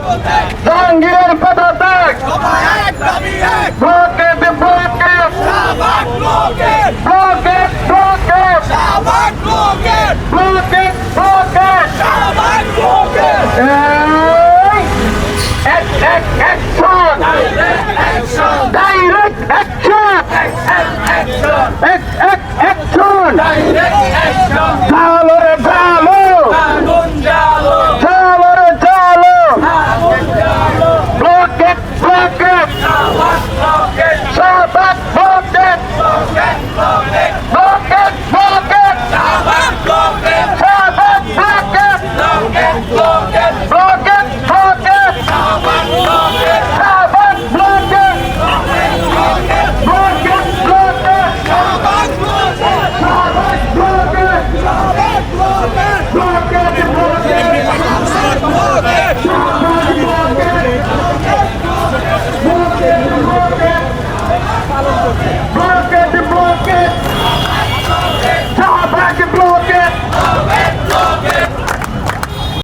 জাহাঙ্গীরের পদত্যাগ, blockade blockade blockade blockade blockade blockade action, direct action, action, ভালো রে